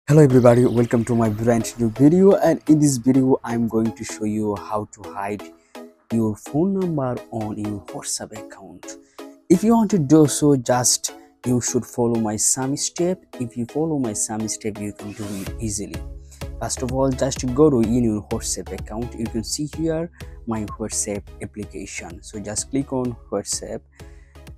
Hello everybody, welcome to my brand new video, and in this video I'm going to show you how to hide your phone number on your WhatsApp account. If you want to do so, just you should follow my some step. If you follow my some step, you can do it easily. First of all, just go to in your WhatsApp account. You can see here my WhatsApp application. So just click on WhatsApp.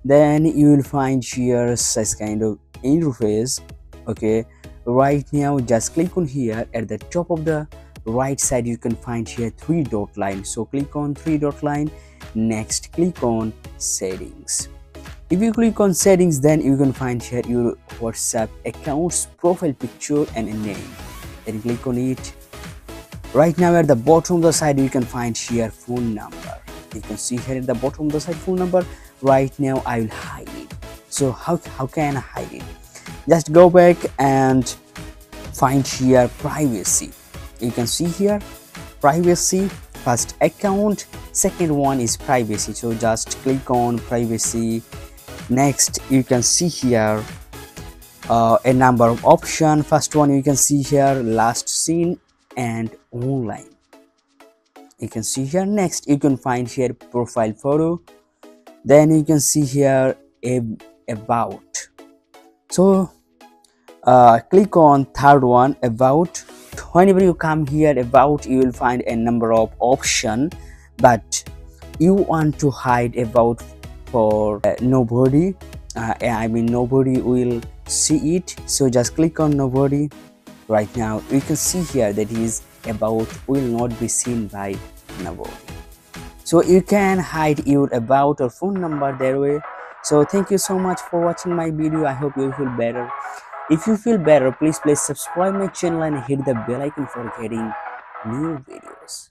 Then you will find here such kind of interface. Okay, right now just click on here. At the top of the right side you can find here three dot line, so click on three dot line. Next click on settings. If you click on settings, then you can find here your WhatsApp account's profile picture and a name. Then click on it. Right now at the bottom of the side you can find here phone number. You can see here at the bottom of the side phone number. Right now I will hide it. So how can I hide it? Just go back and find here privacy. You can see here privacy, first account, second one is privacy. So just click on privacy. Next you can see here a number of options. First one you can see here last seen and online. You can see here. Next you can find here profile photo. Then you can see here about. So click on third one, about. Whenever you come here about, you will find a number of options, but you want to hide about for nobody. Nobody will see it, so just click on nobody. Right now you can see here that is about will not be seen by nobody. So you can hide your about or phone number that way. So thank you so much for watching my video. I hope you feel better. If you feel better, please subscribe my channel and hit the bell icon for getting new videos.